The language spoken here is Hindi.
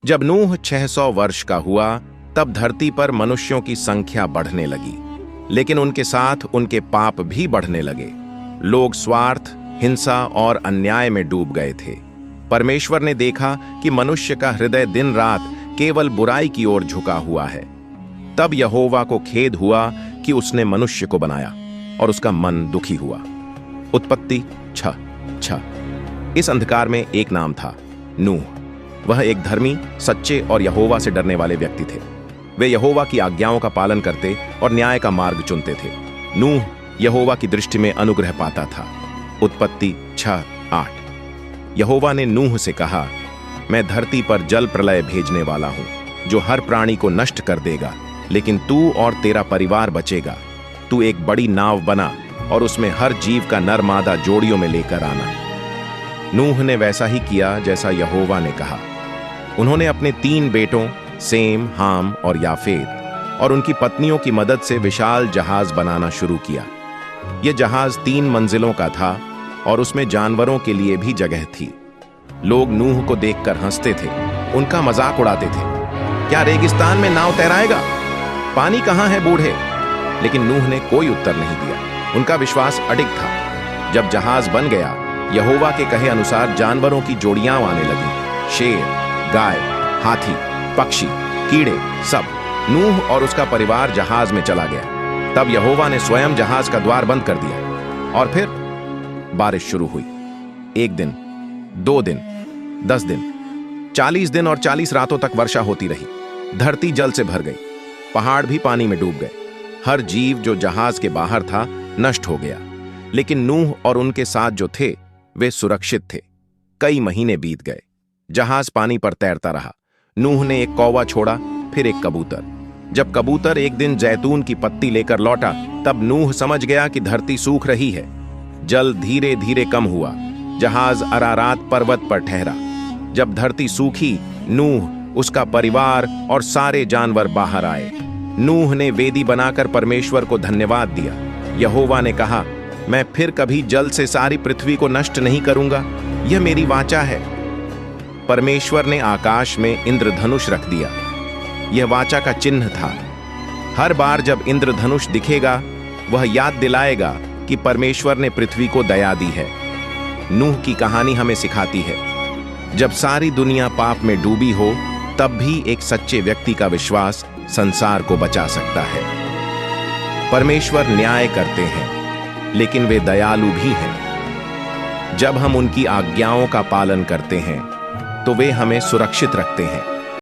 जब नूह 600 वर्ष का हुआ तब धरती पर मनुष्यों की संख्या बढ़ने लगी, लेकिन उनके साथ उनके पाप भी बढ़ने लगे। लोग स्वार्थ, हिंसा और अन्याय में डूब गए थे। परमेश्वर ने देखा कि मनुष्य का हृदय दिन रात केवल बुराई की ओर झुका हुआ है। तब यहोवा को खेद हुआ कि उसने मनुष्य को बनाया और उसका मन दुखी हुआ। उत्पत्ति 6:6। इस अंधकार में एक नाम था, नूह। वह एक धर्मी, सच्चे और यहोवा से डरने वाले व्यक्ति थे। वे यहोवा की आज्ञाओं का पालन करते और न्याय का मार्ग चुनते थे। नूह यहोवा की दृष्टि में अनुग्रह पाता था। उत्पत्ति 6:8। यहोवा ने नूह से कहा, मैं धरती पर जल प्रलय भेजने वाला हूं, जो हर प्राणी को नष्ट कर देगा, लेकिन तू और तेरा परिवार बचेगा। तू एक बड़ी नाव बना और उसमें हर जीव का नर मादा जोड़ियों में लेकर आना। नूह ने वैसा ही किया जैसा यहोवा ने कहा। उन्होंने अपने 3 बेटों सेम, हाम और याफेत और उनकी पत्नियों की मदद से विशाल जहाज बनाना शुरू किया। यह जहाज 3 मंजिलों का था और उसमें जानवरों के लिए भी जगह थी। लोग नूह को देखकर हंसते थे, उनका मजाक उड़ाते थे। क्या रेगिस्तान में नाव तैराएगा? पानी कहां है बूढ़े? लेकिन नूह ने कोई उत्तर नहीं दिया। उनका विश्वास अडिग था। जब जहाज बन गया, यहोवा के कहे अनुसार जानवरों की जोड़ियां आने लगी। शेर, गाय, हाथी, पक्षी, कीड़े, सब। नूह और उसका परिवार जहाज में चला गया। तब यहोवा ने स्वयं जहाज का द्वार बंद कर दिया और फिर बारिश शुरू हुई। 1 दिन, 2 दिन, 10 दिन, 40 दिन और 40 रातों तक वर्षा होती रही। धरती जल से भर गई, पहाड़ भी पानी में डूब गए। हर जीव जो जहाज के बाहर था नष्ट हो गया, लेकिन नूह और उनके साथ जो थे वे सुरक्षित थे। कई महीने बीत गए। जहाज पानी पर तैरता रहा। नूह ने एक कौवा छोड़ा, फिर एक कबूतर। जब कबूतर एक दिन जैतून की पत्ती लेकर लौटा, तब नूह समझ गया कि धरती सूख रही है। जल धीरे धीरे कम हुआ। जहाज अरारात पर्वत पर ठहरा। जब धरती सूखी, नूह, उसका परिवार और सारे जानवर बाहर आए। नूह ने वेदी बनाकर परमेश्वर को धन्यवाद दिया। यहोवा ने कहा, मैं फिर कभी जल से सारी पृथ्वी को नष्ट नहीं करूंगा। यह मेरी वाचा है। परमेश्वर ने आकाश में इंद्रधनुष रख दिया। यह वाचा का चिन्ह था। हर बार जब इंद्रधनुष दिखेगा, वह याद दिलाएगा कि परमेश्वर ने पृथ्वी को दया दी है। नूह की कहानी हमें सिखाती है, जब सारी दुनिया पाप में डूबी हो, तब भी एक सच्चे व्यक्ति का विश्वास संसार को बचा सकता है। परमेश्वर न्याय करते हैं, लेकिन वे दयालु भी हैं। जब हम उनकी आज्ञाओं का पालन करते हैं, तो वे हमें सुरक्षित रखते हैं।